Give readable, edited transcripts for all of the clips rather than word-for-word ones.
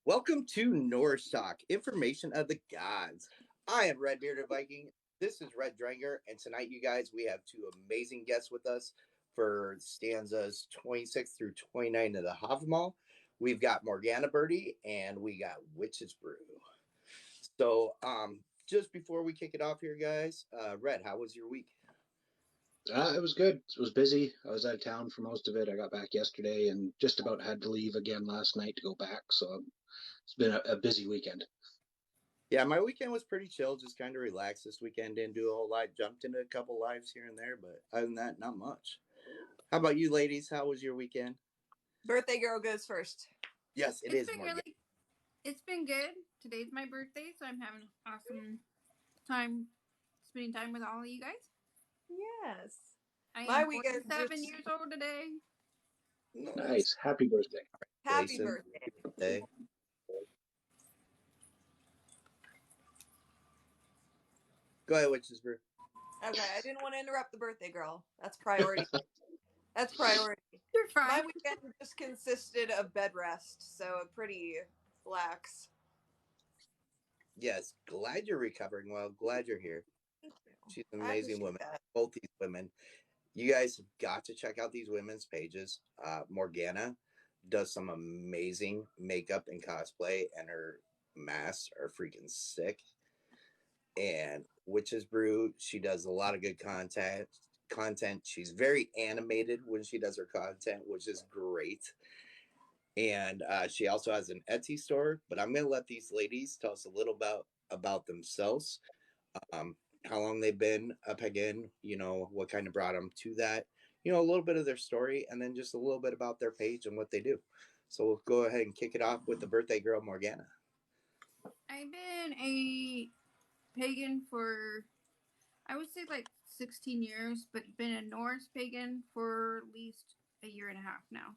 Welcome to Norse Talk, information of the gods. I am Red Bearded Viking. This is Red Dranger, and tonight, you guys, we have two amazing guests with us for stanzas 26 through 29 of the Havamal. We've got Morgana Birdie and we got Witch's Brew. So, just before we kick it off here, guys, Red, how was your week? It was good. It was busy. I was out of town for most of it. I got back yesterday and just about had to leave again last night to go back. So it's been a busy weekend. Yeah, my weekend was pretty chill. Just kind of relaxed this weekend. Didn't do a whole lot. Jumped into a couple lives here and there, but other than that, not much. How about you, ladies? How was your weekend? Birthday girl goes first. Yes, it's been good. Today's my birthday, so I'm having an awesome time spending time with all of you guys. Yes. I am 47 years old today. Nice. Happy birthday. Happy birthday. Go ahead, Witch's Brew. Okay, I didn't want to interrupt the birthday girl. That's priority. That's priority. You're fine. My weekend just consisted of bed rest, so pretty lax. Yes, glad you're recovering well. Glad you're here. Thank you. She's an amazing woman. That. Both these women. You guys have got to check out these women's pages. Morgana does some amazing makeup and cosplay, and her masks are freaking sick. And Witch's Brew, she does a lot of good content. She's very animated when she does her content, which is great. And she also has an Etsy store. But I'm going to let these ladies tell us a little about themselves, how long they've been a pagan, what kind of brought them to that, a little bit of their story, and then just a little bit about their page and what they do. So we'll go ahead and kick it off with the birthday girl, Morgana. I've been a pagan for, I would say, like 16 years, but been a Norse pagan for at least a year and a half now.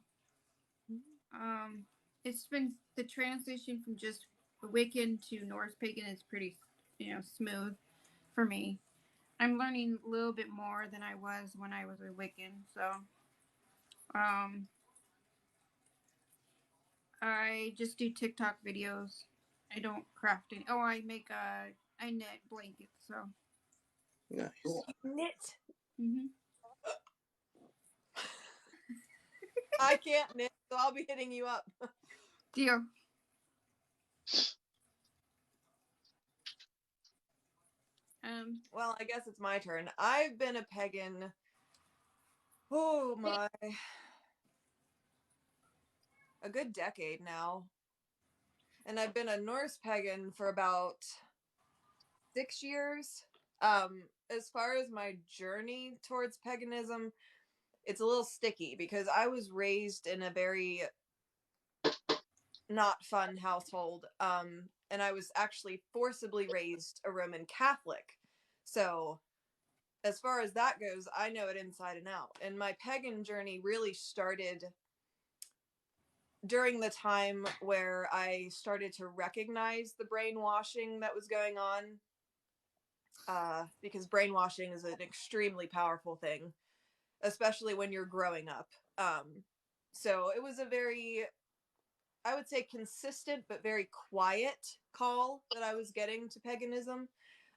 It's been the transition from just Wiccan to Norse pagan is pretty, smooth for me. I'm learning a little bit more than I was when I was a Wiccan, so I just do TikTok videos. I don't craft any. Oh, I knit blankets, so. Nice. Knit? Mm-hmm. I can't knit, so I'll be hitting you up. Deal. Well, I guess it's my turn. I've been a pagan. Oh my. A good decade now. And I've been a Norse pagan for about 6 years. As far as my journey towards paganism, it's a little sticky because I was raised in a very not fun household. And I was actually forcibly raised a Roman Catholic. So as far as that goes, I know it inside and out. And my pagan journey really started during the time where I started to recognize the brainwashing that was going on. Because brainwashing is an extremely powerful thing, especially when you're growing up. So it was a very, I would say, consistent but very quiet call that I was getting to paganism.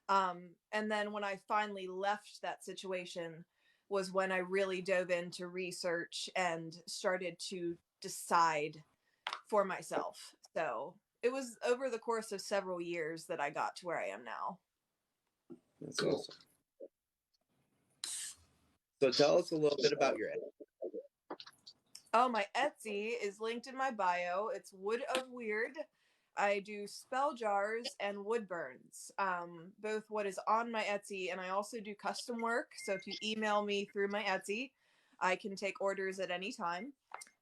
And then when I finally left that situation was when I really dove into research and started to decide for myself. So it was over the course of several years that I got to where I am now. That's awesome. So tell us a little bit about your Etsy. Oh, my Etsy is linked in my bio. It's Wood of Weird. I do spell jars and wood burns, both what is on my Etsy, and I also do custom work. So if you email me through my Etsy, I can take orders at any time.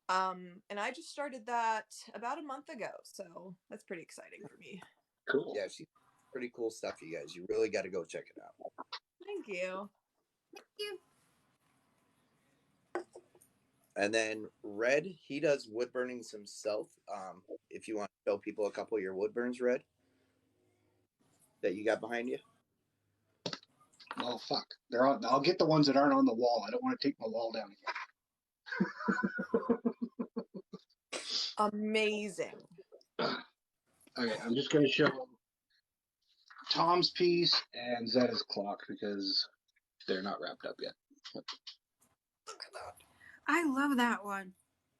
And I just started that about a month ago, so that's pretty exciting for me. Cool. Yeah, she's pretty cool stuff, you guys. You really got to go check it out. Thank you. Thank you. And then Red, he does wood burnings himself. If you want to show people a couple of your wood burns, Red, that you got behind you. Oh fuck! They're on. I'll get the ones that aren't on the wall. I don't want to take my wall down again. Amazing. Okay, I'm just going to show Tom's piece and Zetta's clock because they're not wrapped up yet. Look at that. I love that one.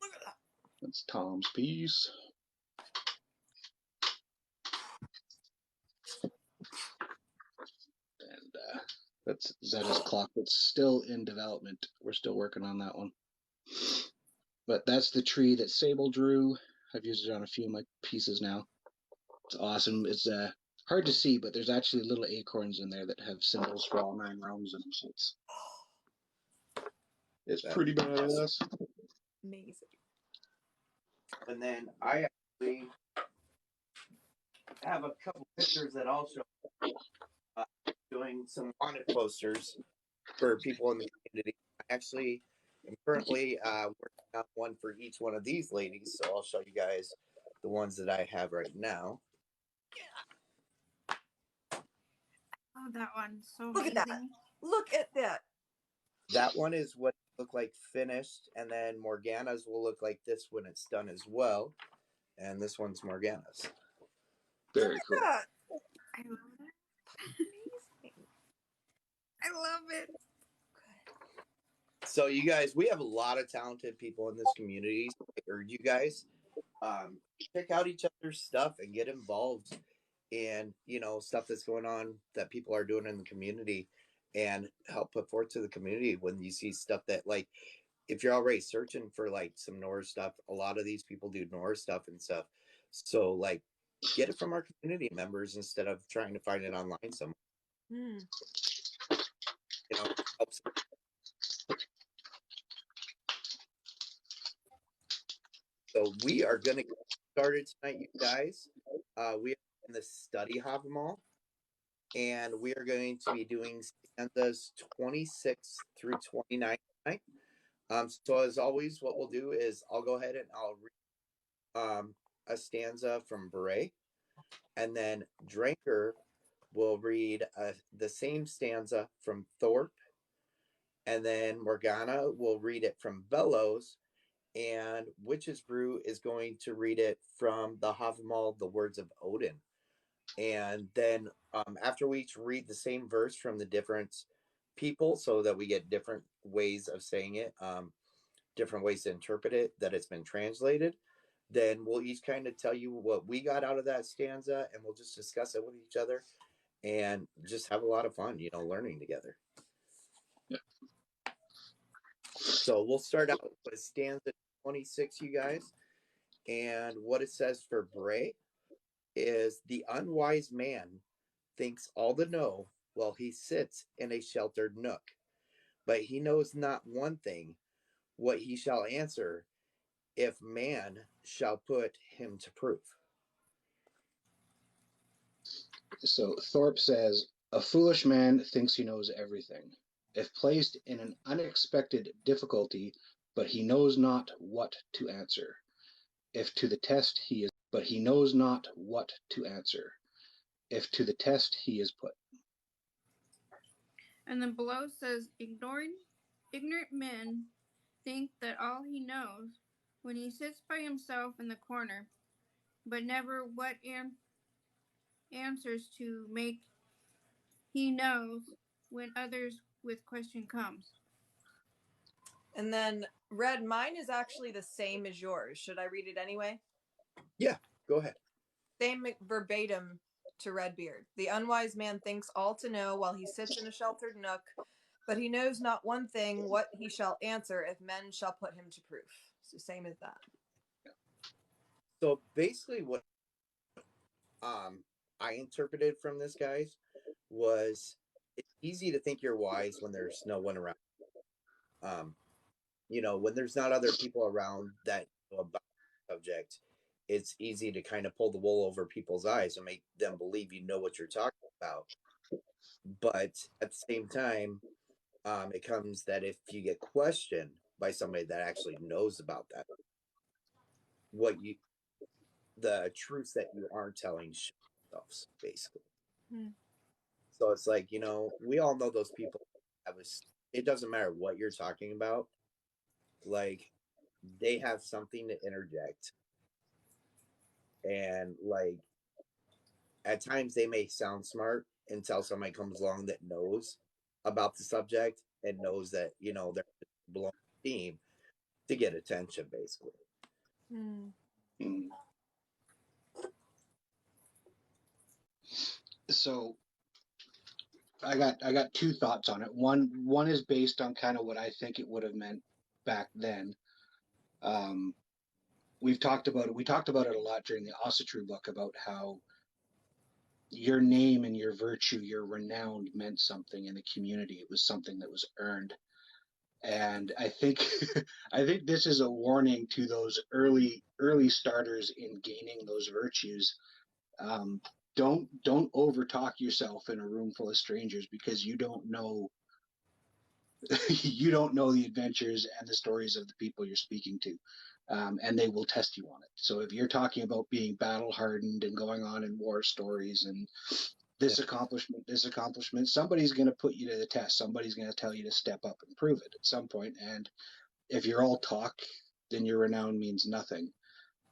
Look at that. That's Tom's piece. And that's Zetta's clock. It's still in development. We're still working on that one. But that's the tree that Sable drew. I've used it on a few of my pieces now. It's awesome. It's hard to see, but there's actually little acorns in there that have symbols for all 9 realms in them. So it's pretty badass. Amazing. And then I actually have a couple pictures that I'll show. Doing some wanted posters for people in the community. I actually am currently working on one for each one of these ladies, so I'll show you guys the ones that I have right now. Oh, that one. So Look amazing. at that. Look at that. That one is what it look like finished, and then Morgana's will look like this when it's done as well. And this one's Morgana's. Very cool. That. I love that. Amazing. I love it. So you guys, we have a lot of talented people in this community. I urge you guys, check out each other's stuff and get involved in, stuff that's going on that people are doing in the community, and help put forth to the community when you see stuff that, like, if you're already searching for like some Norse stuff, a lot of these people do Norse stuff and stuff. So like, get it from our community members instead of trying to find it online somewhere. Helps. So we are going to get started tonight, you guys. We are in the study Havamal, and we are going to be doing stanzas 26 through 29 tonight. So as always, what we'll do is I'll go ahead and I'll read a stanza from Beret, and then Dranker will read the same stanza from Thorpe, and then Morgana will read it from Bellows, and Witch's Brew is going to read it from the Havamal, the words of Odin. And then after we each read the same verse from the different people, so that we get different ways of saying it, different ways to interpret it, that it's been translated, then we'll each kind of tell you what we got out of that stanza, and we'll just discuss it with each other and just have a lot of fun, learning together. Yeah. So we'll start out with stanza 26, you guys. And what it says for Bray is, the unwise man thinks all to know while he sits in a sheltered nook, but he knows not one thing, what he shall answer if man shall put him to proof. So Thorpe says, a foolish man thinks he knows everything, if placed in an unexpected difficulty, but he knows not what to answer. If to the test he is, but he knows not what to answer. If to the test he is put. And then below says, ignorant men think that all he knows when he sits by himself in the corner, but never what answers to make he knows when others with question comes. And then Red, mine is actually the same as yours. Should I read it anyway? Yeah, go ahead. Same verbatim to Redbeard. The unwise man thinks all to know while he sits in a sheltered nook, but he knows not one thing, what he shall answer if men shall put him to proof. So same as that. So basically what I interpreted from this, guys, was it's easy to think you're wise when there's no one around. When there's not other people around that know about the subject, it's easy to kind of pull the wool over people's eyes and make them believe you know what you're talking about. But at the same time, it comes that if you get questioned by somebody that actually knows about that, the truth that you aren't telling themselves, basically. So it's like, we all know those people. It doesn't matter what you're talking about. Like, they have something to interject. And like, at times they may sound smart until somebody comes along that knows about the subject and knows that, you know, they're blowing steam to get attention, basically. Mm. So I got two thoughts on it. One is based on kind of what I think it would have meant back then. We talked about it a lot during the Ossetru book about how your name and your virtue, your renown meant something in the community. It was something that was earned. And I think I think this is a warning to those early starters in gaining those virtues. Don't overtalk yourself in a room full of strangers, because you don't know you don't know the adventures and the stories of the people you're speaking to, and they will test you on it. So if you're talking about being battle hardened and going on in war stories and this accomplishment, somebody's going to put you to the test. Somebody's going to tell you to step up and prove it at some point. And if you're all talk, then your renown means nothing.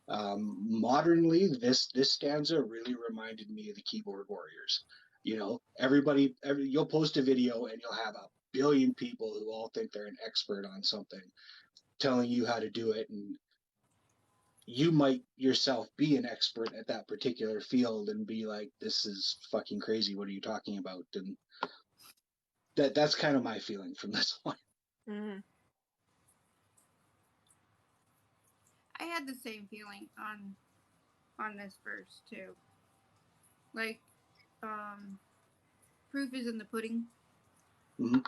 Modernly, this stanza really reminded me of the keyboard warriors. You know, you'll post a video and you'll have a billion people who all think they're an expert on something telling you how to do it, and you might yourself be an expert at that particular field and be like, this is fucking crazy, what are you talking about? And that's kind of my feeling from this one. Mm-hmm. I had the same feeling on this verse too. Like, proof is in the pudding. Mm-hmm.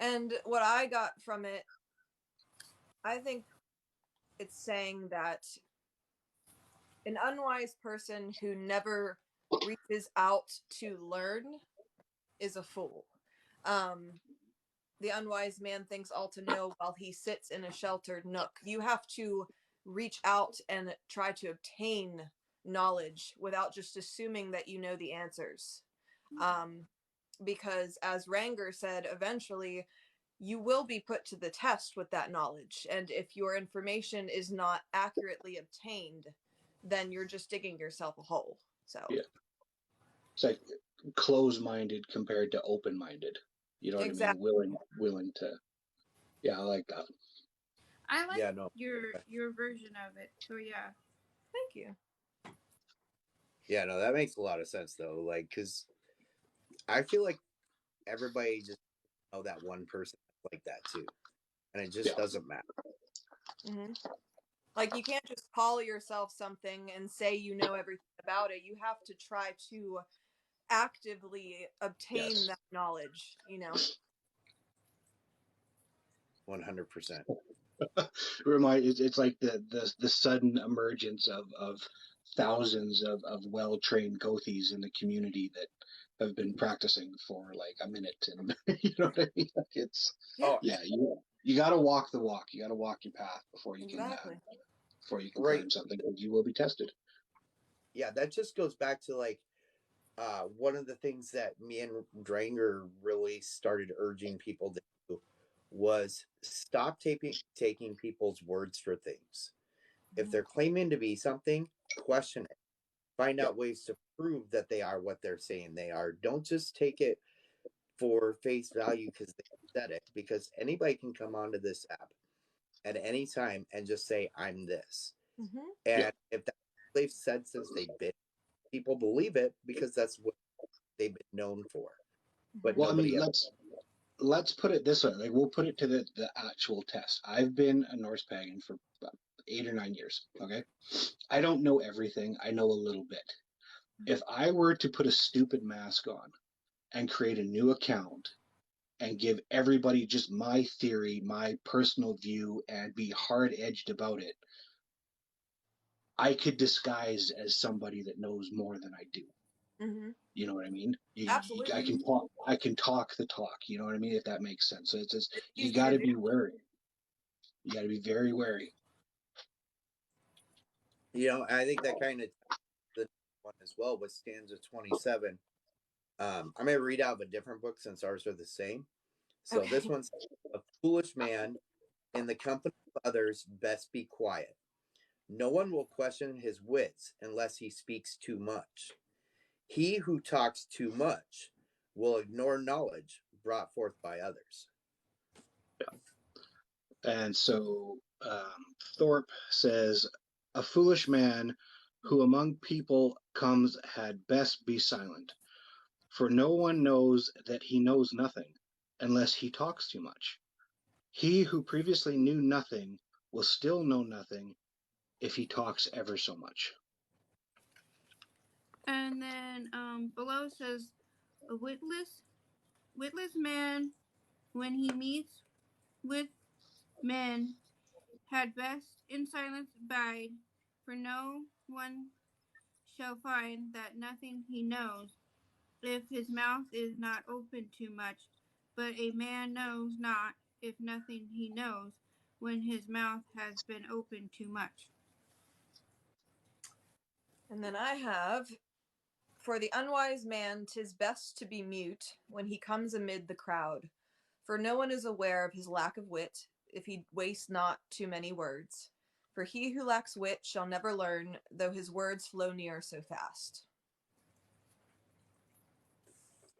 And what I got from it, I think it's saying that an unwise person who never reaches out to learn is a fool. The unwise man thinks all to know while he sits in a sheltered nook. You have to reach out and try to obtain knowledge without just assuming that you know the answers. Because as Ranger said, eventually you will be put to the test with that knowledge. And if your information is not accurately obtained, then you're just digging yourself a hole. So yeah, it's like close-minded compared to open-minded. You know what exactly. I mean? Willing to. Yeah, I like that. I like your version of it. So yeah. Thank you. Yeah, no, that makes a lot of sense though. Like, because I feel like everybody just know that one person like that too, and it just doesn't matter. Mm-hmm. Like, you can't just call yourself something and say you know everything about it. You have to try to actively obtain that knowledge, you know? 100%. It's like the sudden emergence of thousands of well-trained Gothies in the community that have been practicing for like a minute, and you know what I mean? Like it's you got to walk the walk. You got to walk your path before you can claim something, because you will be tested. Yeah, that just goes back to like one of the things that me and Dranger really started urging people to do was stop taking people's words for things. If they're claiming to be something, question it. Find out ways to prove that they are what they're saying they are. Don't just take it for face value because they said it, because anybody can come onto this app at any time and just say, I'm this. Mm-hmm. And if that's what they've said since they've been, people believe it because that's what they've been known for. But well, I mean, let's put it this way. Like, we'll put it to the actual test. I've been a Norse pagan for about 8 or 9 years. Okay, I don't know everything. I know a little bit. If I were to put a stupid mask on and create a new account and give everybody just my theory, my personal view, and be hard-edged about it, I could disguise as somebody that knows more than I do. Mm-hmm. You know what I mean? Absolutely. I can talk the talk. You know what I mean? If that makes sense. So it's just, you easy got to to do. be wary. You got to be very wary. You know, I think that kind of the one as well with stanza 27. I'm going to read out of a different book since ours are the same. So Okay. this one's a foolish man In the company of others, best be quiet. No one will question his wits unless he speaks too much. He who talks too much will ignore knowledge brought forth by others. And so Thorpe says, a foolish man who among people comes had best be silent, for no one knows that he knows nothing unless he talks too much. He who previously knew nothing will still know nothing if he talks ever so much. And then below says, a witless man, when he meets with men, had best in silence bide, for no one shall find that nothing he knows, if his mouth is not open too much. But a man knows not, if nothing he knows, when his mouth has been opened too much. And then I have, for the unwise man 'tis best to be mute when he comes amid the crowd, for no one is aware of his lack of wit, if he waste not too many words. For he who lacks wit shall never learn, though his words flow near so fast.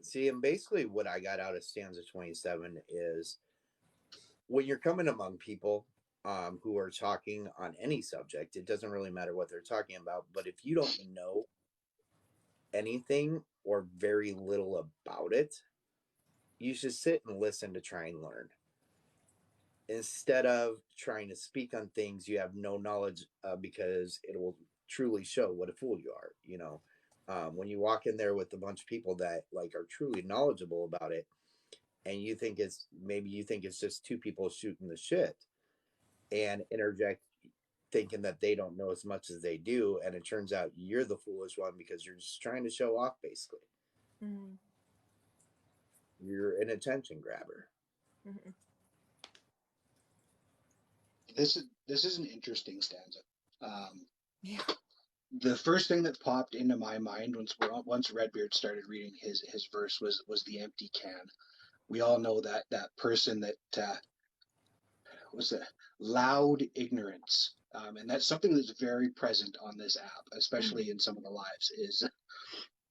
See, and basically what I got out of stanza 27 is when you're coming among people who are talking on any subject, it doesn't really matter what they're talking about. But if you don't know anything or very little about it, you should sit and listen to try and learn. Instead of trying to speak on things you have no knowledge because it will truly show what a fool you are. You know, when you walk in there with a bunch of people that like are truly knowledgeable about it, and you think it's just two people shooting the shit and interject thinking that they don't know as much as they do, and it turns out you're the foolish one because you're just trying to show off, basically. Mm-hmm. You're an attention grabber. Mm-hmm. This is an interesting stanza. Yeah. The first thing that popped into my mind once Redbeard started reading his verse was the empty can. We all know that person that was a loud ignorance, and that's something that's very present on this app, especially in some of the lives. Is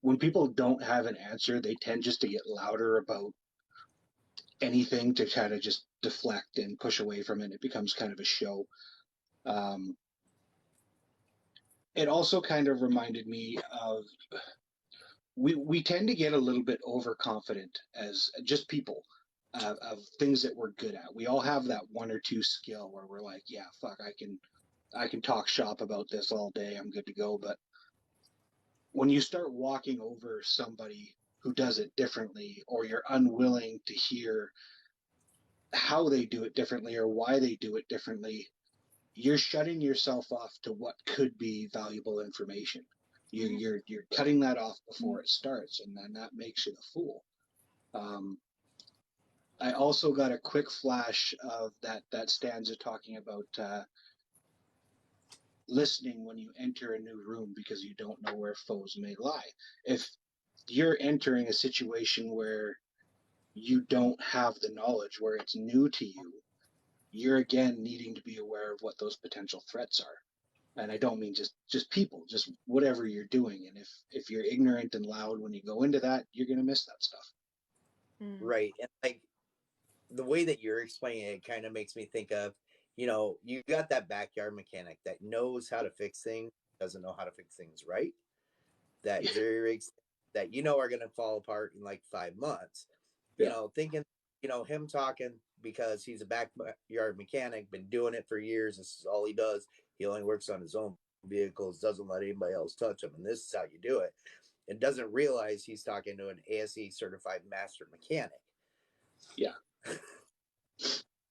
when people don't have an answer, they tend just to get louder about anything to kind of just deflect and push away from it. It becomes kind of a show. It also kind of reminded me of we tend to get a little bit overconfident as just people of things that we're good at. We all have that one or two skill where we're like, yeah, fuck, I can talk shop about this all day. I'm good to go. But when you start walking over somebody who does it differently, or you're unwilling to hear how they do it differently or why they do it differently, you're shutting yourself off to what could be valuable information. You're cutting that off before it starts, and then that makes you the fool. I also got a quick flash of that stanza talking about listening when you enter a new room because you don't know where foes may lie. If you're entering a situation where you don't have the knowledge, where it's new to you, you're again needing to be aware of what those potential threats are. And I don't mean just people, just whatever you're doing. And if you're ignorant and loud when you go into that, you're going to miss that stuff. Right. And like the way that you're explaining it kind of makes me think of, you know, you got that backyard mechanic that knows how to fix things, doesn't know how to fix things right. That jerry rigs that you know are going to fall apart in like 5 months. You know, thinking, you know, him talking because he's a backyard mechanic, been doing it for years. This is all he does. He only works on his own vehicles, doesn't let anybody else touch them, and this is how you do it. And doesn't realize he's talking to an ASE certified master mechanic. Yeah.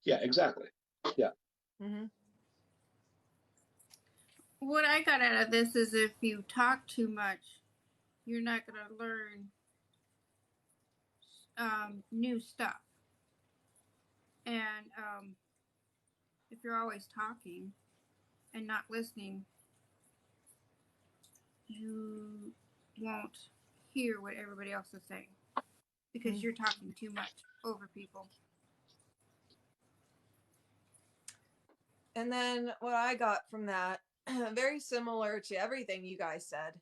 Yeah, exactly. Yeah. Mm-hmm. What I got out of this is if you talk too much, you're not going to learn new stuff. And if you're always talking and not listening, you won't hear what everybody else is saying because you're talking too much over people. And then what I got from that, very similar to everything you guys said.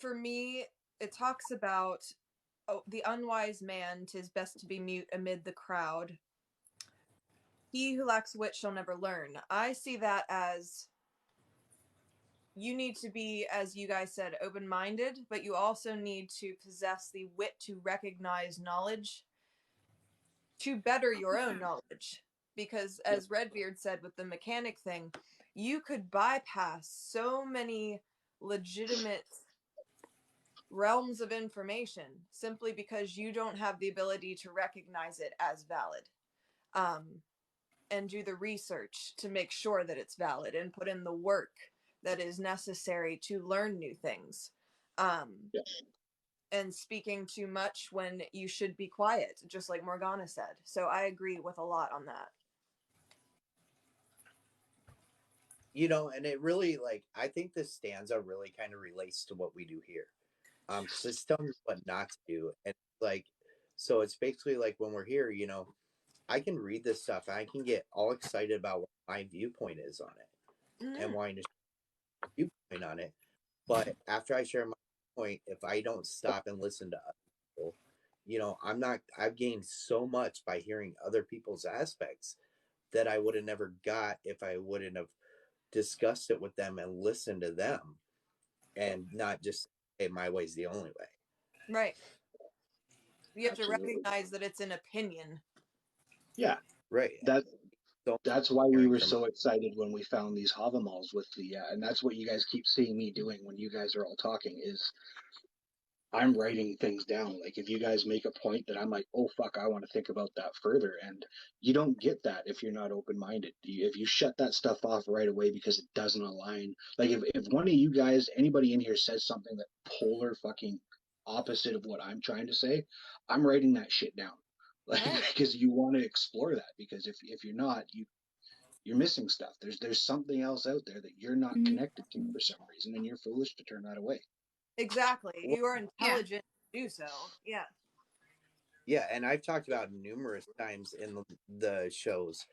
For me, it talks about the unwise man, 'tis best to be mute amid the crowd. He who lacks wit shall never learn. I see that as you need to be, as you guys said, open-minded, but you also need to possess the wit to recognize knowledge to better your own knowledge. Because as Redbeard said with the mechanic thing, you could bypass so many legitimate realms of information simply because you don't have the ability to recognize it as valid. And do the research to make sure that it's valid and put in the work that is necessary to learn new things. And speaking too much when you should be quiet, just like Morgana said. So I agree with a lot on that. You know, and it really, like, I think this stanza really kind of relates to what we do here. Because it's telling us what not to do. And like, so it's basically like when we're here, you know, I can read this stuff and I can get all excited about what my viewpoint is on it and wanting to share my viewpoint on it. But after I share my point, if I don't stop and listen to other people, you know, I've gained so much by hearing other people's aspects that I would have never got if I wouldn't have discussed it with them and listened to them and not just say my way's the only way. Right. You have Absolutely. to recognize that it's an opinion. Yeah. Right. That's why we were so excited when we found these Havamals with the, and that's what you guys keep seeing me doing when you guys are all talking is I'm writing things down. Like if you guys make a point that I'm like, oh fuck, I want to think about that further. And you don't get that if you're not open-minded. If you shut that stuff off right away because it doesn't align. Like if one of you guys, anybody in here says something that polar fucking opposite of what I'm trying to say, I'm writing that shit down. Like because you want to explore that. Because if you're not, you're missing stuff. There's something else out there that you're not connected to for some reason, and you're foolish to turn that away. Exactly. You are intelligent to do so. Yeah. Yeah, and I've talked about numerous times in the shows,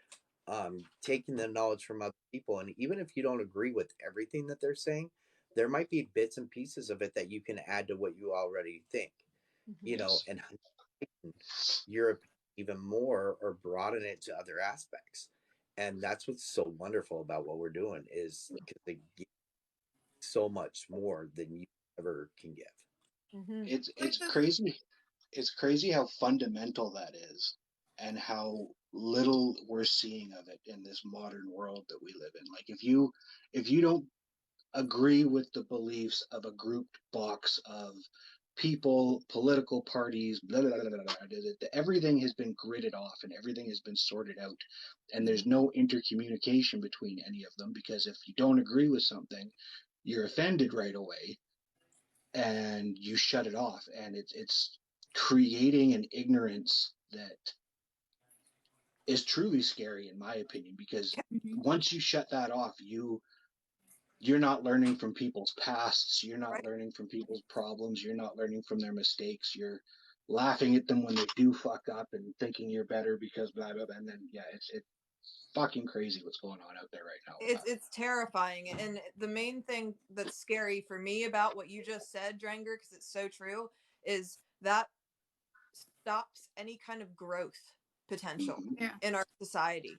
taking the knowledge from other people, and even if you don't agree with everything that they're saying, there might be bits and pieces of it that you can add to what you already think, you know, and your opinion even more or broaden it to other aspects. And that's what's so wonderful about what we're doing is because they give so much more than you ever can give. It's crazy. It's crazy how fundamental that is and how little we're seeing of it in this modern world that we live in. Like if you don't agree with the beliefs of a grouped box of people, political parties, blah, blah, blah, blah, blah, everything has been gridded off and everything has been sorted out. And there's no intercommunication between any of them because if you don't agree with something, you're offended right away and you shut it off. And it's creating an ignorance that is truly scary in my opinion because once you shut that off, you're not learning from people's pasts. You're not learning from people's problems. You're not learning from their mistakes. You're laughing at them when they do fuck up and thinking you're better because blah, blah, blah. And then, yeah, it's fucking crazy what's going on out there right now. It's terrifying. And the main thing that's scary for me about what you just said, Drenger, because it's so true, is that stops any kind of growth potential in our society.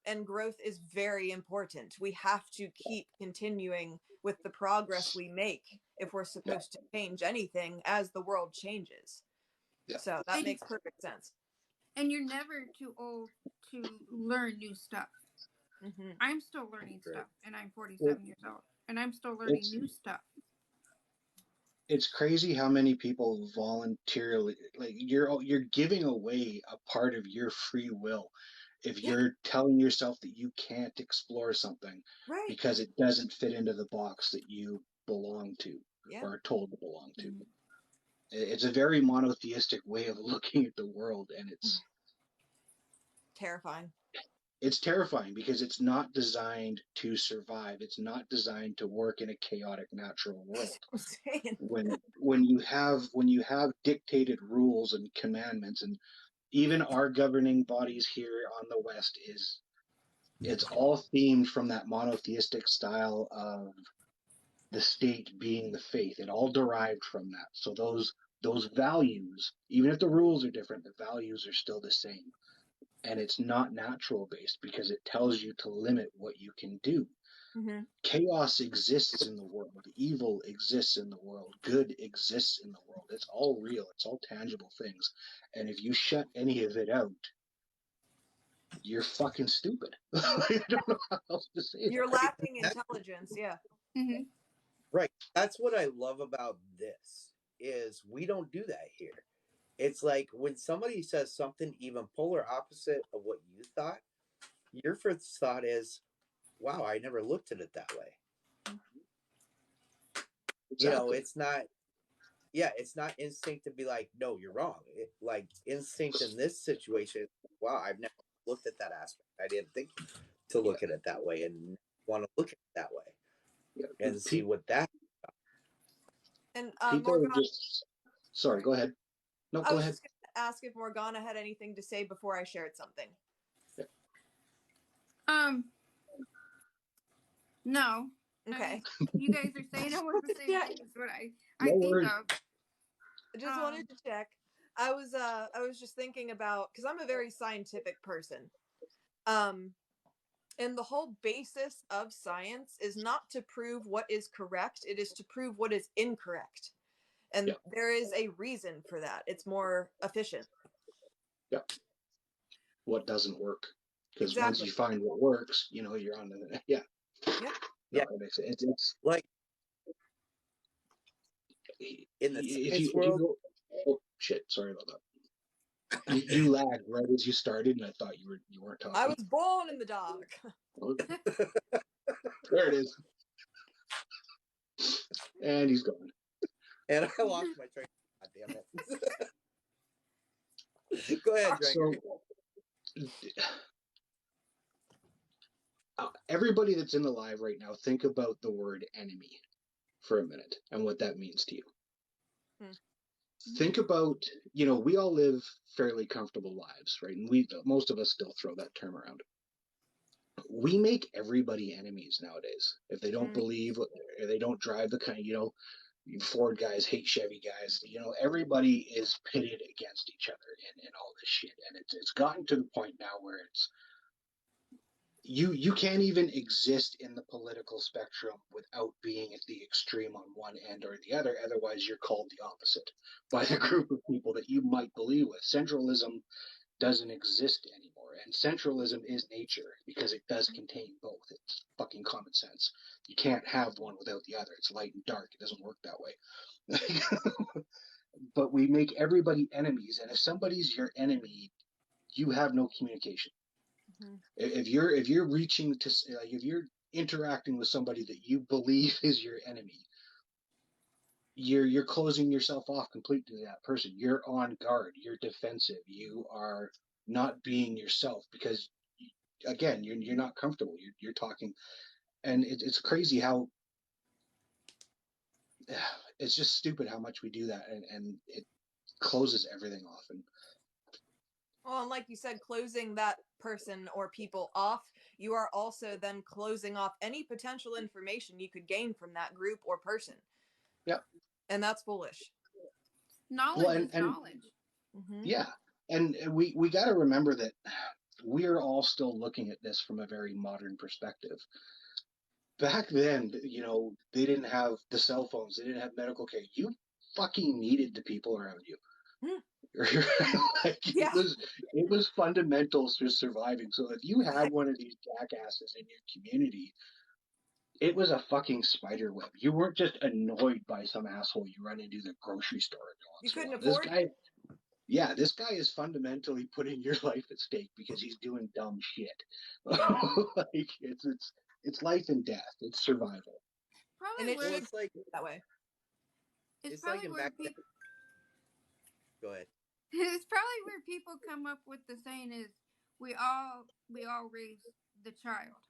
And growth is very important. We have to keep continuing with the progress we make if we're supposed to change anything as the world changes. So that makes perfect sense. And you're never too old to learn new stuff. I'm still learning stuff, and I'm 47 years old, and I'm still learning new stuff. It's crazy how many people voluntarily, like you're giving away a part of your free will if you're telling yourself that you can't explore something because it doesn't fit into the box that you belong to or are told to belong to. It's a very monotheistic way of looking at the world, and it's terrifying. It's terrifying because it's not designed to survive. It's not designed to work in a chaotic natural world. When you have dictated rules and commandments, and even our governing bodies here on the West is It's all themed from that monotheistic style of the state being the faith. It all derived from that. So those values, even if the rules are different, the values are still the same. And it's not natural based because it tells you to limit what you can do. Mm-hmm. Chaos exists in the world. Evil exists in the world. Good exists in the world. It's all real. It's all tangible things. And if you shut any of it out, you're fucking stupid. I don't know how else to say You're that. lacking intelligence, yeah. Mm-hmm. Right. That's what I love about this is we don't do that here. It's like when somebody says something even polar opposite of what you thought, your first thought is, wow, I never looked at it that way. Exactly. It's not instinct to be like, no, you're wrong. Like instinct in this situation, wow, I've never looked at that aspect. I didn't think to look at it that way and want to look at it that way and see what that. And People Morgana, are just. Sorry, go ahead. No, I go was ahead. just going to ask if Morgana had anything to say before I shared something. No. Okay. You guys are saying almost the same Yeah. thing as what I No think worries. of. I just wanted to check. I was just thinking about, because I'm a very scientific person. And the whole basis of science is not to prove what is correct, it is to prove what is incorrect. And Yeah. there is a reason for that. It's more efficient. Yeah. What doesn't work? Because Exactly. once you find what works, you're on the. Yeah. Yeah. Yeah. No, it's Like in the if science you world. go. Oh shit! Sorry about that. You lagged right as you started, and I thought you weren't talking. I was born in the dark. There it is. And he's gone. And I lost my train. God damn it. Go ahead, Dranger. So, everybody that's in the live right now, think about the word enemy for a minute and what that means to you. Think about, we all live fairly comfortable lives, right? And most of us still throw that term around. We make everybody enemies nowadays. If they don't believe, or they don't drive the kind, Ford guys hate Chevy guys. Everybody is pitted against each other in all this shit, and it's gotten to the point now where it's you can't even exist in the political spectrum without being at the extreme on one end or the other. Otherwise, you're called the opposite by the group of people that you might believe with. Centralism doesn't exist anymore, and centralism is nature because it does contain both. It's fucking common sense. You can't have one without the other. It's light and dark. It doesn't work that way. But we make everybody enemies, and if somebody's your enemy, you have no communication. If you're reaching to, if you're interacting with somebody that you believe is your enemy, you're closing yourself off completely to that person. You're on guard. You're defensive. You are not being yourself because, again, you're not comfortable. You're talking, and it's crazy how it's just stupid how much we do that, and it closes everything off. Well, and like you said, closing that person or people off, you are also then closing off any potential information you could gain from that group or person. Yeah. And that's foolish. Knowledge is knowledge. Yeah. And we got to remember that we're all still looking at this from a very modern perspective. Back then, they didn't have the cell phones. They didn't have medical care. You fucking needed the people around you. It was fundamental to surviving. So if you had one of these jackasses in your community, it was a fucking spider web. You weren't just annoyed by some asshole you run into the grocery store. You couldn't afford it. This guy is fundamentally putting your life at stake because he's doing dumb shit. It's life and death. It's survival. Probably and it's like that way. It's probably like where people. Go ahead. It's probably where people come up with the saying is we all raise the child.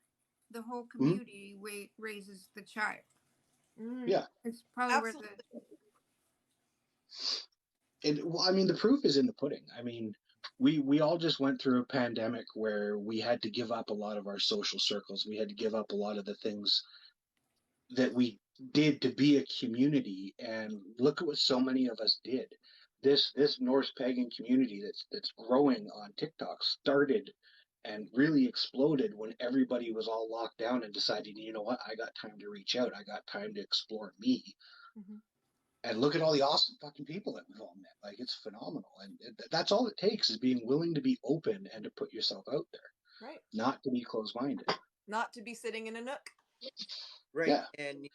The whole community raises the child. Yeah, it's probably Absolutely. where the proof is in the pudding. I mean, we all just went through a pandemic where we had to give up a lot of our social circles. We had to give up a lot of the things that we did to be a community, and look at what so many of us did. This Norse pagan community that's growing on TikTok started and really exploded when everybody was all locked down and decided, you know what, I got time to reach out. I got time to explore me. Mm-hmm. And look at all the awesome fucking people that we've all met. Like, it's phenomenal. And that's all it takes, is being willing to be open and to put yourself out there. Right. Not to be closed-minded. Not to be sitting in a nook. Right. Yeah. And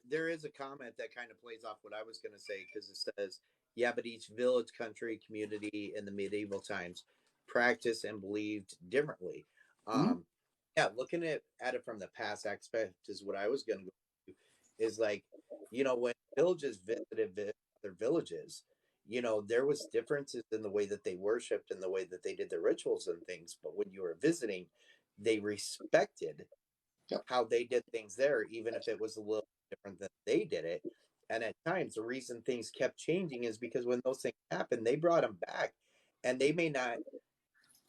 there is a comment that kind of plays off what I was going to say, because it says, yeah, but each village, country, community in the medieval times practiced and believed differently. Mm-hmm. Yeah, looking at it from the past aspect is what I was going to go to, is like, you know, when villages visited other villages, you know, there was differences in the way that they worshipped and the way that they did their rituals and things. But when you were visiting, they respected how they did things there, even if it was a little different than they did it. And at times, the reason things kept changing is because when those things happened, they brought them back, and they may not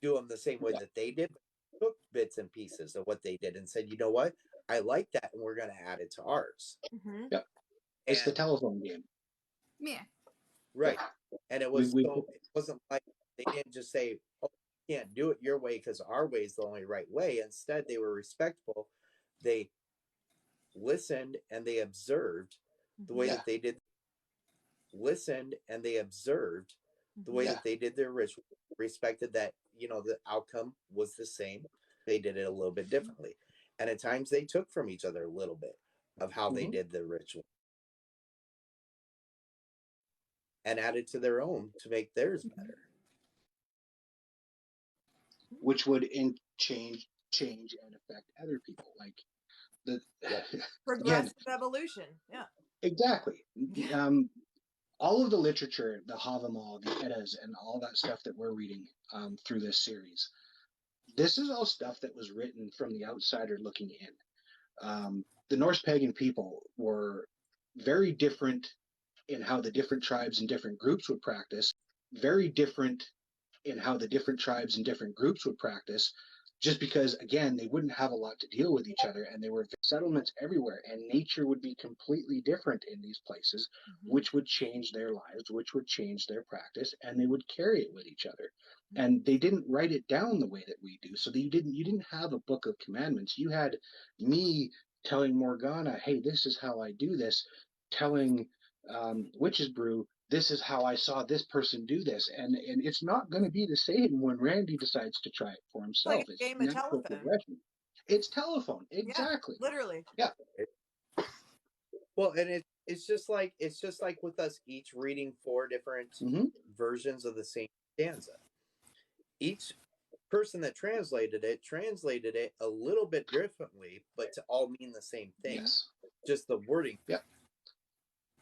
do them the same way that they did, but took bits and pieces of what they did and said, you know what, I like that, and we're going to add it to ours. Mm-hmm. Yep. It's the telephone game. Yeah. Right. And it was it wasn't like they didn't just say, oh, you can't do it your way because our way is the only right way. Instead, they were respectful. They listened and they observed the way that they did. Listened and they observed the way that they did their ritual. Respected that, you know, the outcome was the same. They did it a little bit differently. And at times they took from each other a little bit of how they did the ritual and added to their own to make theirs better. Which would change and affect other people. Like the progressive evolution. Yeah. Exactly. All of the literature, the Havamal, the Eddas, and all that stuff that we're reading through this series, this is all stuff that was written from the outsider looking in. The Norse pagan people were very different in how the different tribes and different groups would practice, very different in how the different tribes and different groups would practice, just because, again, they wouldn't have a lot to deal with each other, and there were settlements everywhere, and nature would be completely different in these places, which would change their lives, which would change their practice, and they would carry it with each other. And they didn't write it down the way that we do, so that you didn't have a book of commandments. You had me telling Morgana, hey, this is how I do this, telling Witch's Brew, this is how I saw this person do this. And it's not going to be the same when Randy decides to try it for himself. Like a game of telephone. It's telephone. Exactly. Yeah, literally. Yeah. Well, and it's just like with us each reading 4 different versions of the same stanza. Each person that translated it a little bit differently, but to all mean the same thing. Yes. Just the wording. Yeah.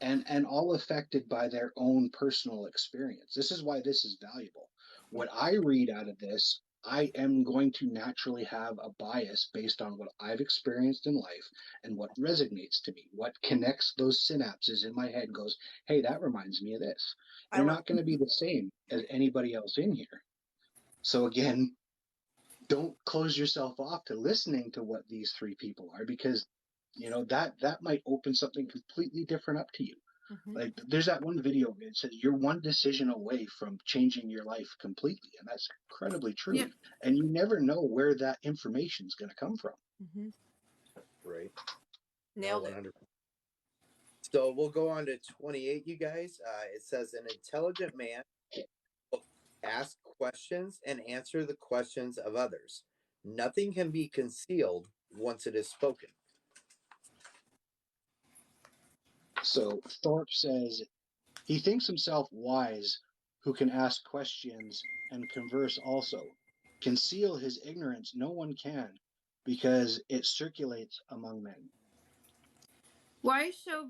And all affected by their own personal experience. This is why this is valuable. What I read out of this, I am going to naturally have a bias based on what I've experienced in life and what resonates to me, what connects those synapses in my head and goes, hey, that reminds me of this. They're not going to be the same as anybody else in here. So again, don't close yourself off to listening to what these 3 people are, because you know that might open something completely different up to you. Like there's that one video that says you're one decision away from changing your life completely, and that's incredibly true. Yeah. And you never know where that information is going to come from. Right. Nailed it. So we'll go on to 28, you guys. It says an intelligent man will ask questions and answer the questions of others. Nothing can be concealed once it is spoken. So Thorpe says he thinks himself wise, who can ask questions and converse also. Conceal his ignorance no one can, because it circulates among men. Why shall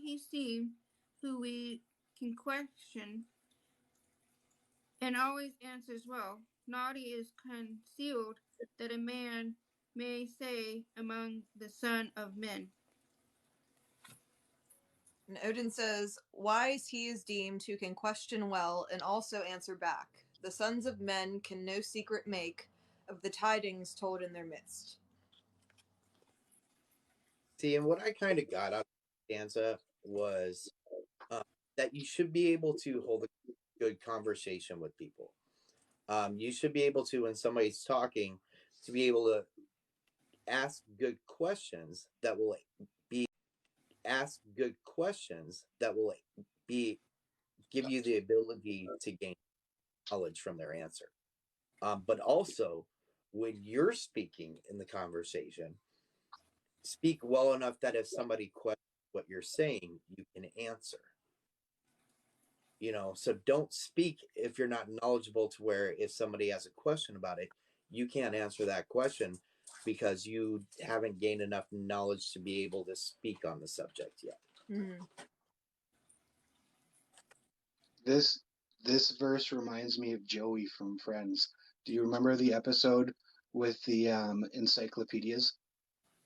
he seem who we can question and always answers well? Naughty is concealed that a man may say among the son of men. And Odin says, "Wise he is deemed who can question well and also answer back. The sons of men can no secret make of the tidings told in their midst." See, and what I kind of got out of Stanza was uh, that you should be able to hold a good conversation with people. You should be able to, when somebody's talking, to be able to ask good questions that will be be give you the ability to gain knowledge from their answer. But also, when you're speaking in the conversation, speak well enough that if somebody questions what you're saying, you can answer. So don't speak if you're not knowledgeable, to where if somebody has a question about it, you can't answer that question because you haven't gained enough knowledge to be able to speak on the subject yet. Mm-hmm. This verse reminds me of Joey from Friends. Do you remember the episode with the encyclopedias?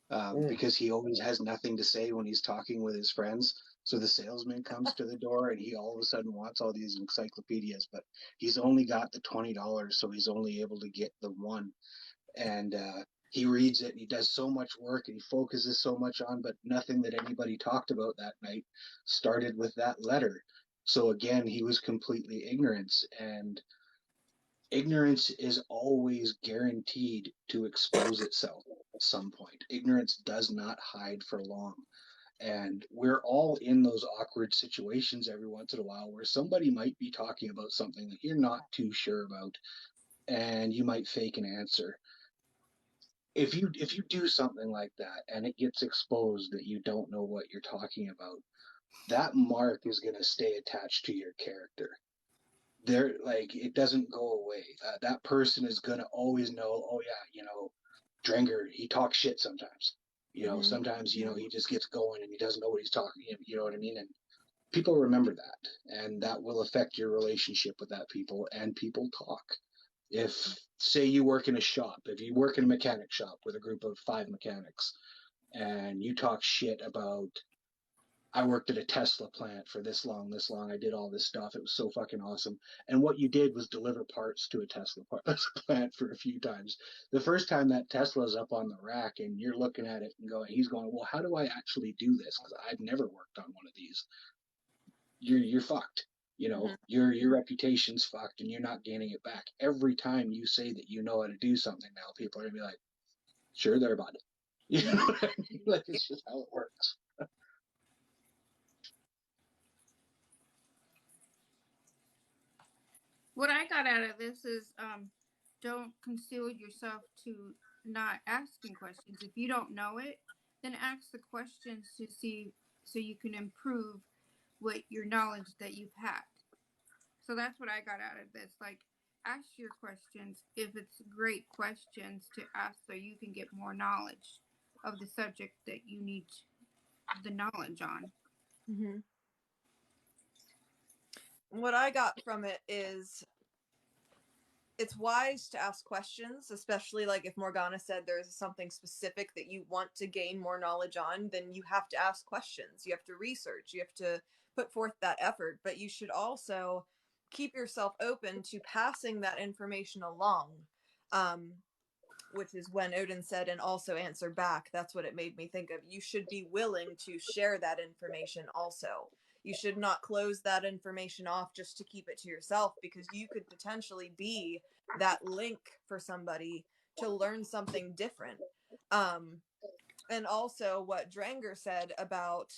Because he always has nothing to say when he's talking with his friends. So the salesman comes to the door and he all of a sudden wants all these encyclopedias, but he's only got the $20, so he's only able to get the one. And he reads it and he does so much work and he focuses so much on, but nothing that anybody talked about that night started with that letter. So again, he was completely ignorant, and ignorance is always guaranteed to expose itself at some point. Ignorance does not hide for long. And we're all in those awkward situations every once in a while where somebody might be talking about something that you're not too sure about, and you might fake an answer. If you do something like that and it gets exposed that you don't know what you're talking about, that mark is going to stay attached to your character. They're like, it doesn't go away. That person is gonna always know, oh yeah, Drenger, he talks shit sometimes. Sometimes he just gets going and he doesn't know what he's talking. You know what I mean? And people remember that, and that will affect your relationship with that people. And people talk. If say you work in a shop, if you work in a mechanic shop with a group of 5 mechanics, and you talk shit about, I worked at a Tesla plant for this long. I did all this stuff. It was so fucking awesome. And what you did was deliver parts to a Tesla plant for a few times. The first time that Tesla's up on the rack and you're looking at it and he's going, well, how do I actually do this? Because I've never worked on one of these. You're fucked. Your reputation's fucked and you're not gaining it back. Every time you say that you know how to do something now, people are gonna be like, sure, they're about it. You know what I mean? Like, it's just how it works. What I got out of this is don't conceal yourself to not asking questions. If you don't know it, then ask the questions to see so you can improve what your knowledge that you've had. So that's what I got out of this. Like, ask your questions if it's great questions to ask so you can get more knowledge of the subject that you need the knowledge on. Mm-hmm. What I got from it is it's wise to ask questions, especially like if Morgana said there's something specific that you want to gain more knowledge on, then you have to ask questions. You have to research. You have to put forth that effort. But you should also keep yourself open to passing that information along, which is when Odin said, and also answer back. That's what it made me think of. You should be willing to share that information also. You should not close that information off just to keep it to yourself, because you could potentially be that link for somebody to learn something different. And also what Dranger said about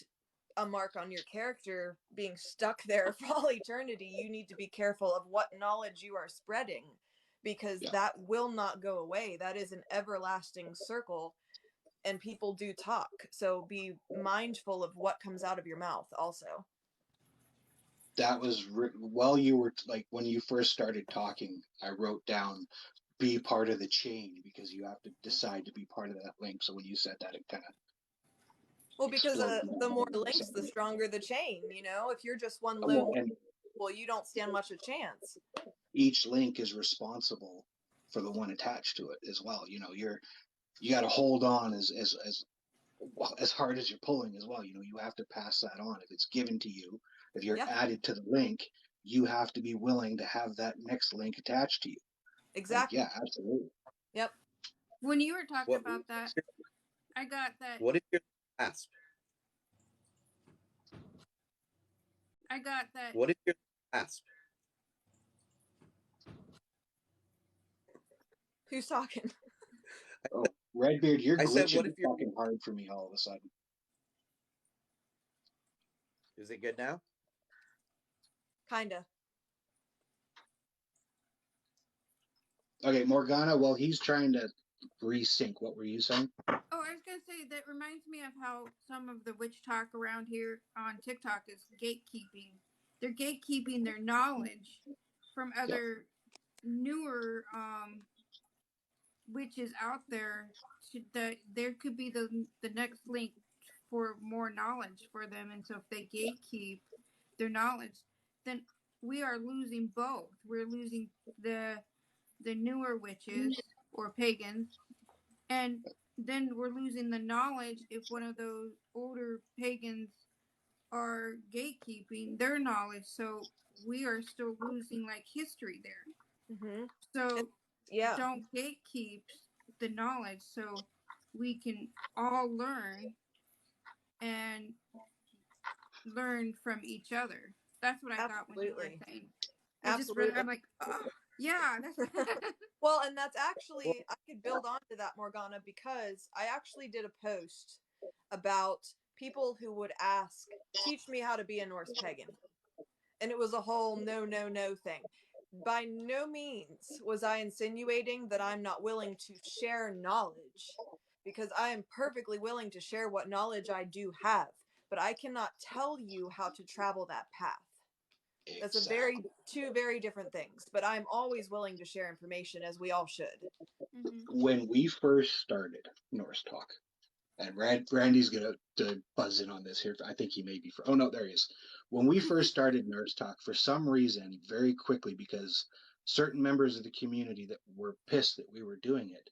a mark on your character being stuck there for all eternity, you need to be careful of what knowledge you are spreading, because that will not go away. That is an everlasting circle, and people do talk. So be mindful of what comes out of your mouth also. That was while you were like, when you first started talking, I wrote down, be part of the chain, because you have to decide to be part of that link. So when you said that, it kind of, well, because the more links, the stronger the chain. If you're just one lone, well, you don't stand much a chance. Each link is responsible for the one attached to it as well. You got to hold on as well, as hard as you're pulling as well, you have to pass that on. If it's given to you, if you're Yeah. added to the link, you have to be willing to have that next link attached to you. Exactly. Like, yeah, absolutely. Yep. When you were talking What about that, I got that. what is your grasp? I got that. What is your grasp? Who's talking? Oh, Redbeard, you're I said, glitching what if you're? fucking hard for me all of a sudden. Is it good now? Kinda. Okay, Morgana, while he's trying to resync, what were you saying? Oh, I was gonna say that reminds me of how some of the witch talk around here on TikTok is gatekeeping. They're gatekeeping their knowledge from other newer witches out there. That there could be the next link for more knowledge for them, and so if they gatekeep their knowledge, then we are losing both. We're losing the newer witches or pagans, and then we're losing the knowledge if one of those older pagans are gatekeeping their knowledge. So we are still losing like history there. Mm-hmm. So Yeah. don't gatekeep the knowledge so we can all learn and learn from each other. That's what I thought when you were Absolutely. saying. Absolutely. I'm like, oh, yeah, that's Well, and that's actually, I could build on to that, Morgana, because I actually did a post about people who would ask, teach me how to be a Norse pagan. And it was a whole no, no, no thing. By no means was I insinuating that I'm not willing to share knowledge, because I am perfectly willing to share what knowledge I do have, but I cannot tell you how to travel that path. That's Exactly. two very different things, but I'm always willing to share information, as we all should. When we first started Norse Talk, and Randy's gonna to buzz in on this here. I think he may be. Oh no, there he is. When we first started Norse Talk, for some reason, very quickly, because certain members of the community that were pissed that we were doing it,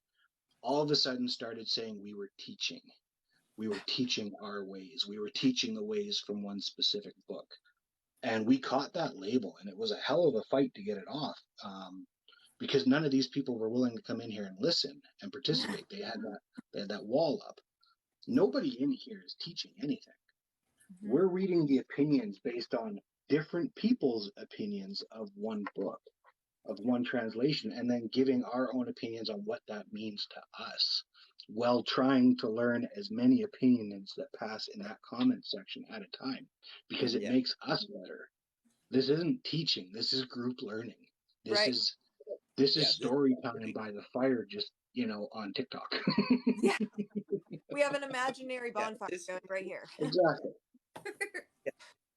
all of a sudden started saying we were teaching. We were teaching our ways. We were teaching the ways from one specific book. And we caught that label, and it was a hell of a fight to get it off, because none of these people were willing to come in here and listen and participate. They had that wall up. Nobody in here is teaching anything. Mm-hmm. We're reading the opinions based on different people's opinions of one book, of one translation, and then giving our own opinions on what that means to us, while trying to learn as many opinions that pass in that comment section at a time, because it makes us better. This isn't teaching. This is group learning. This Right. is story time by the fire, just on TikTok. Yeah. We have an imaginary bonfire going right here. Exactly.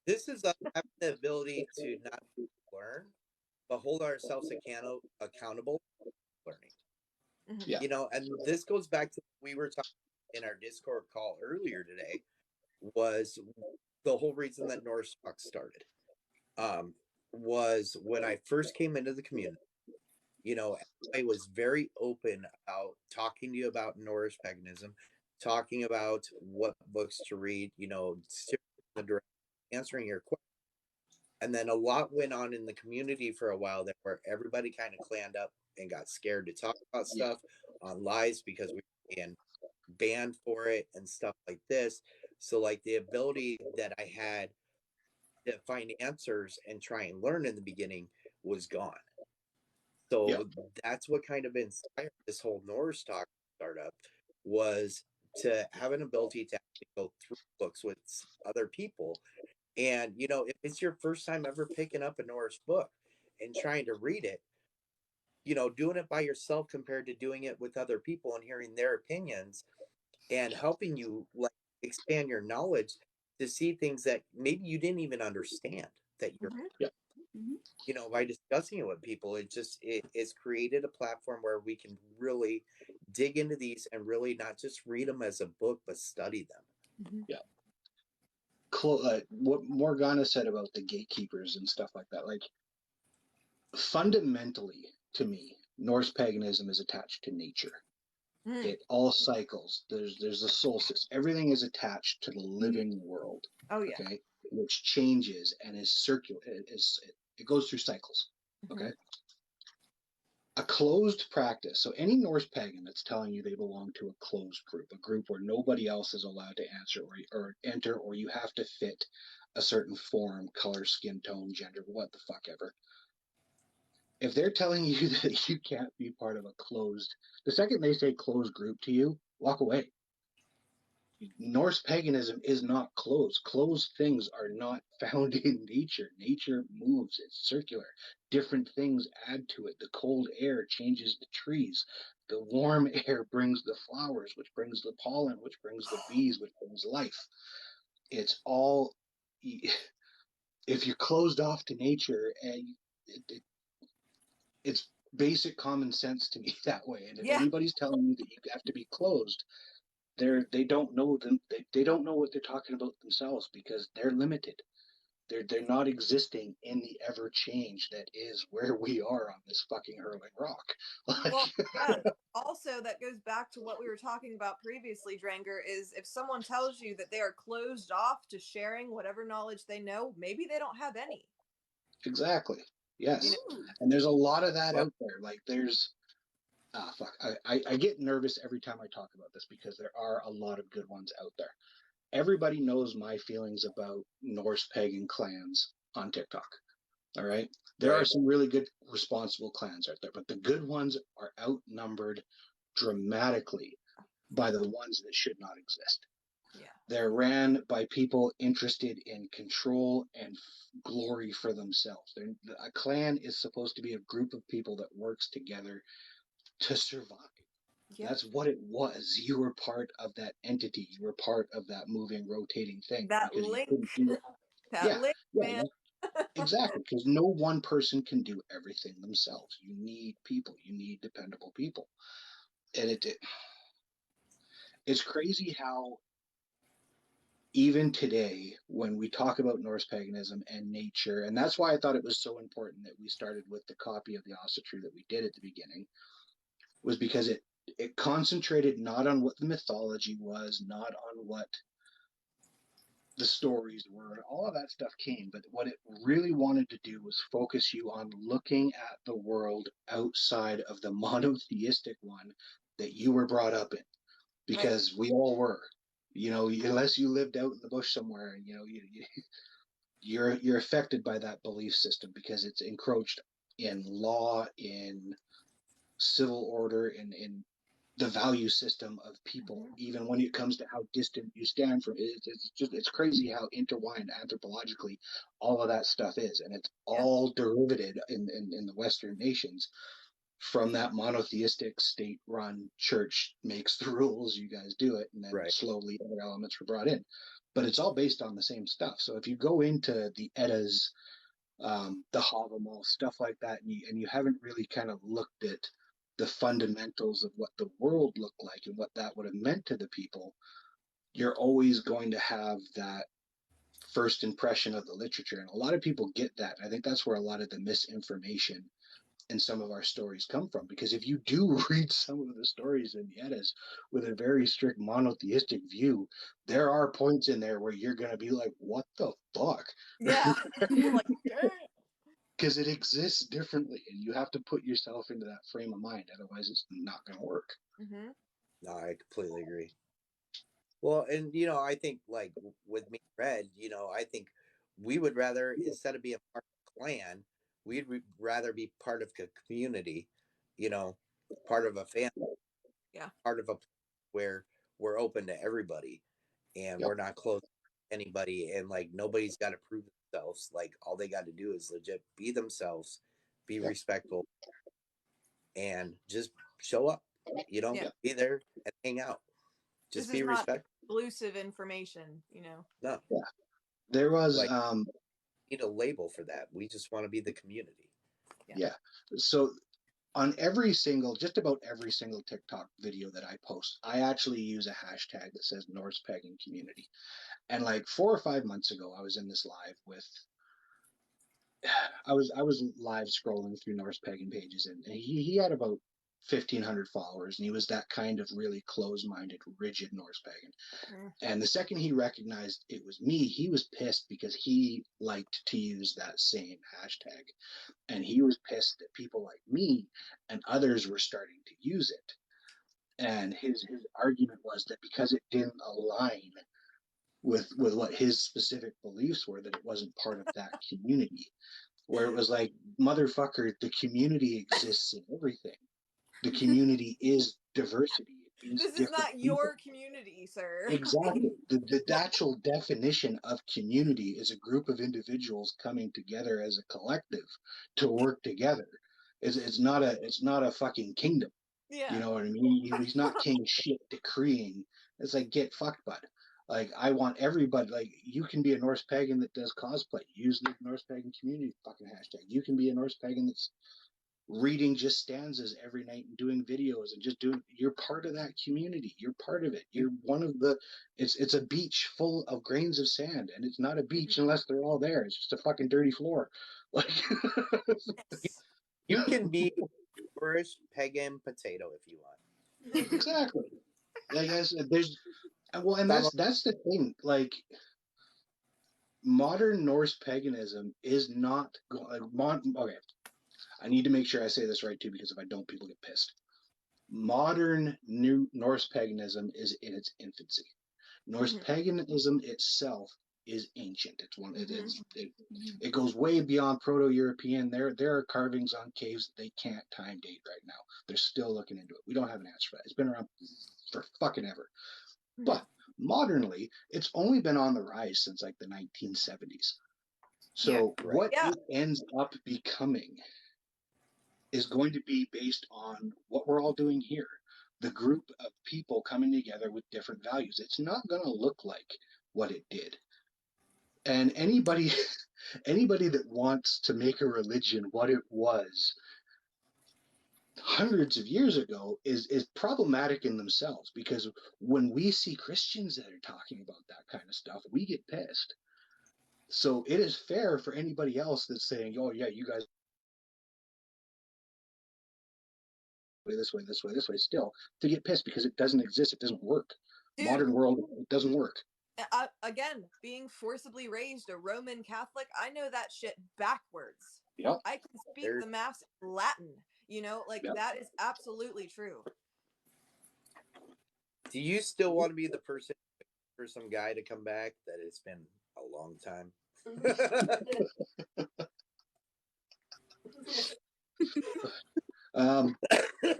This is us having the ability to not learn, but hold ourselves accountable for learning. Mm-hmm. Yeah. And this goes back to what we were talking in our Discord call earlier today, was the whole reason that Norse Talk started. Was when I first came into the community, I was very open about talking to you about Norse paganism, talking about what books to read, answering your questions. And then a lot went on in the community for a while there, where everybody kind of clammed up and got scared to talk about stuff on lives because we were being banned for it and stuff like this. So like the ability that I had to find answers and try and learn in the beginning was gone. So that's what kind of inspired this whole Norse Talk startup, was to have an ability to actually go through books with other people. And, if it's your first time ever picking up a Norse book and trying to read it, doing it by yourself compared to doing it with other people and hearing their opinions and helping you like expand your knowledge to see things that maybe you didn't even understand that you're by discussing it with people. It's created a platform where we can really dig into these and really not just read them as a book but study them. What Morgana said about the gatekeepers and stuff like that, like, fundamentally to me, Norse paganism is attached to nature. It all cycles. There's a solstice. Everything is attached to the living world. Oh yeah. Okay, which changes and is circular. It goes through cycles. Okay. A closed practice. So any Norse pagan that's telling you they belong to a closed group, a group where nobody else is allowed to answer or enter, or you have to fit a certain form, color, skin tone, gender, what the fuck ever. If they're telling you that you can't be part of a closed, the second they say closed group to you, walk away. Norse paganism is not closed. Closed things are not found in nature. Nature moves, it's circular. Different things add to it. The cold air changes the trees. The warm air brings the flowers, which brings the pollen, which brings the bees, which brings life. It's all, if you're closed off to nature, and it's basic common sense to me that way. And if anybody's telling you that you have to be closed, they don't know them. They don't know what they're talking about themselves, because they're limited. They're not existing in the ever change that is where we are on this fucking hurling rock. Well, yeah. Also, that goes back to what we were talking about previously, Dranger, is if someone tells you that they are closed off to sharing whatever knowledge they know, maybe they don't have any. Exactly. Yes. You know? And there's a lot of that out there. Like there's I get nervous every time I talk about this, because there are a lot of good ones out there. Everybody knows my feelings about Norse pagan clans on TikTok. All right. There are some really good, responsible clans out there, but the good ones are outnumbered dramatically by the ones that should not exist. Yeah. They're ran by people interested in control and glory for themselves. A clan is supposed to be a group of people that works together to survive. Yeah. That's what it was. You were part of that entity. You were part of that moving, rotating thing. That link. Link, man. Exactly, because no one person can do everything themselves. You need people. You need dependable people. And it's crazy how even today, when we talk about Norse paganism and nature, and that's why I thought it was so important that we started with the copy of the Asatru that we did at the beginning, was because it concentrated not on what the mythology was, not on what the stories were, all of that stuff came, but what it really wanted to do was focus you on looking at the world outside of the monotheistic one that you were brought up in, because we all were, unless you lived out in the bush somewhere, and you're affected by that belief system, because it's encroached in law, in civil order, in the value system of people, even when it comes to how distant you stand from it. It's crazy how intertwined anthropologically all of that stuff is, and it's all derivative in the Western nations from that monotheistic state-run church makes the rules, you guys do it, and then slowly other elements were brought in, but it's all based on the same stuff. So if you go into the Eddas, the Havamal, stuff like that, and you haven't really kind of looked at the fundamentals of what the world looked like and what that would have meant to the people, you're always going to have that first impression of the literature. And a lot of people get that. I think that's where a lot of the misinformation in some of our stories come from, because if you do read some of the stories in the Eddas with a very strict monotheistic view, there are points in there where you're going to be like, what the fuck? Yeah. Like, because it exists differently, and you have to put yourself into that frame of mind. Otherwise, it's not going to work. Mm-hmm. No, I completely agree. Well, and I think like with me, Red, I think we would rather, instead of being part of a clan, we'd rather be part of a community, part of a family, part of a where we're open to everybody, and we're not close to anybody, and like nobody's got to prove themselves. Like all they got to do is legit be themselves, be respectful, and just show up. Be there and hang out. Just be respectful. Exclusive information, No. Yeah. There was need a label for that. We just want to be the community. Yeah. So on just about every single TikTok video that I post, I actually use a hashtag that says Norse Pagan Community. And like 4 or 5 months ago, I was in this live with, I was live scrolling through Norse Pagan pages, and he had about 1,500 followers, and he was that kind of really close-minded, rigid Norse pagan. And the second he recognized it was me, he was pissed because he liked to use that same hashtag. And he was pissed that people like me and others were starting to use it. And his argument was that because it didn't align with what his specific beliefs were, that it wasn't part of that community. Where it was like, motherfucker, the community exists in everything. The community is diversity. This is not your community, sir. Exactly. The actual definition of community is a group of individuals coming together as a collective to work together. It's not a fucking kingdom. Yeah. You know what I mean? He's not king shit decreeing. It's like, get fucked, bud. Like, I want everybody, like, you can be a Norse pagan that does cosplay. Use the Norse pagan community fucking hashtag. You can be a Norse pagan that's reading just stanzas every night and doing videos and just doing, you're part of that community. You're part of it. You're one of the, it's a beach full of grains of sand, and it's not a beach unless they're all there. It's just a fucking dirty floor. Like, you can be Irish pagan potato if you want. Exactly. Like I said, there's, well, and that's the thing. Like, modern Norse paganism is not okay. I need to make sure I say this right too, because if I don't, people get pissed. Modern new Norse paganism is in its infancy. Norse paganism itself is ancient. It's one. It goes way beyond Proto-European. There are carvings on caves that they can't time date right now. They're still looking into it. We don't have an answer for that. It's been around for fucking ever. But modernly, it's only been on the rise since like the 1970s. So what it ends up becoming is going to be based on what we're all doing here. The group of people coming together with different values. It's not going to look like what it did. And anybody that wants to make a religion what it was hundreds of years ago is problematic in themselves, because when we see Christians that are talking about that kind of stuff, we get pissed. So it is fair for anybody else that's saying, oh yeah, you guys this way still, to get pissed because it doesn't exist. It doesn't work. Dude, modern world, it doesn't work. Again, being forcibly raised a Roman Catholic, I know that shit backwards. Yep. I can speak the Mass in Latin. You know, like that is absolutely true. Do you still want to be the person for some guy to come back that it's been a long time?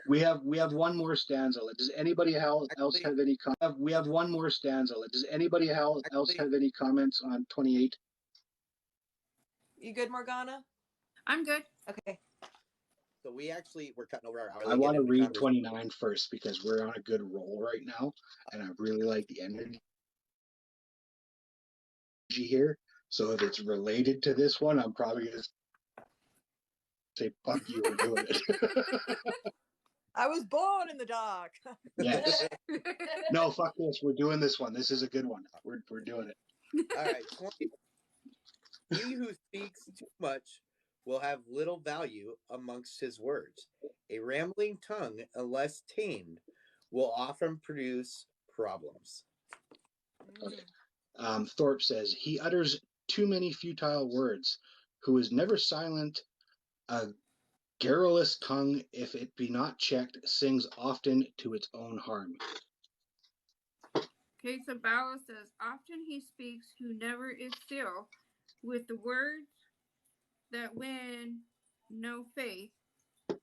We have one more stanza. Does anybody else have any? We have one more stanza. Does anybody else have any comments on 28? You good, Morgana? I'm good. Okay. So we're cutting over our hour. I want to read 29 first because we're on a good roll right now, and I really like the energy here. So if it's related to this one, I'm probably going to say, fuck you, we're doing it. I was born in the dark. Yes. No, fuck this. We're doing this one. This is a good one. We're doing it. All right. 20. He who speaks too much will have little value amongst his words. A rambling tongue, unless tamed, will often produce problems. Okay. Thorpe says, he utters too many futile words, who is never silent. A garrulous tongue, if it be not checked, sings often to its own harm. Okay, so Bala says, often he speaks who never is still, with the words that win no faith.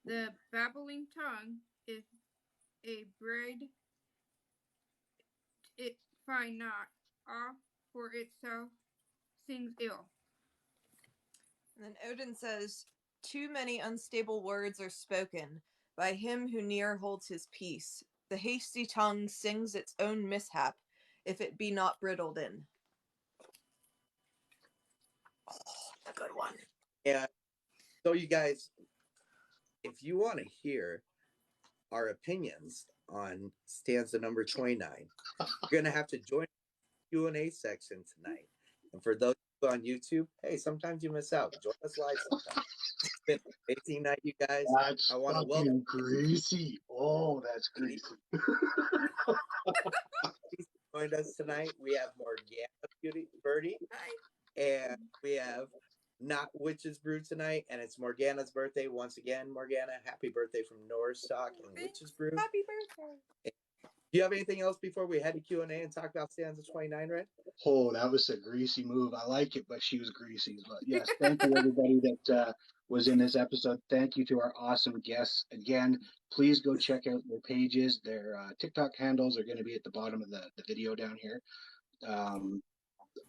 The babbling tongue is a bread it find not, off for itself sings ill. And then Odin says, too many unstable words are spoken by him who near holds his peace. The hasty tongue sings its own mishap, if it be not bridled in. Oh, good one. Yeah. So you guys, if you want to hear our opinions on stanza number 29, you're going to have to join the Q&A section tonight. And for those on YouTube, hey, sometimes you miss out. Join us live sometime. It's been an amazing night, you guys. That's I want to welcome fucking greasy. Oh, that's greasy. Joined us tonight. We have Morgana Birdie, and we have Not Witch's Brew tonight, and it's Morgana's birthday once again. Morgana, happy birthday from Norse Talk and Witch's Brew. Happy birthday. Do you have anything else before we head to Q&A and talk about Stanza 29, Red? Oh, that was a greasy move. I like it, but she was greasy. But yes, thank you everybody that was in this episode. Thank you to our awesome guests. Again, please go check out their pages. Their TikTok handles are going to be at the bottom of the video down here.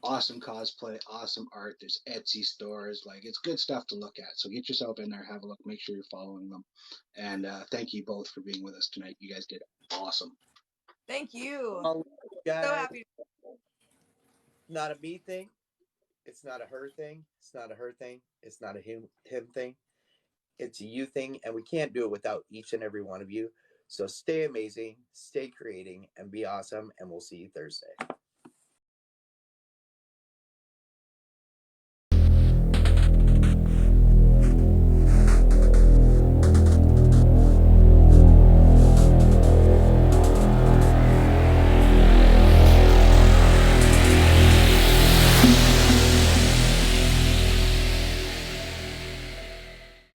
Awesome cosplay, awesome art. There's Etsy stores. Like, it's good stuff to look at. So get yourself in there, have a look, make sure you're following them. And thank you both for being with us tonight. You guys did awesome. Thank you. Guys, So happy. Not a me thing. It's not a her thing. It's not a her thing. It's not a him thing. It's a you thing, and we can't do it without each and every one of you. So stay amazing, stay creating, and be awesome, and we'll see you Thursday.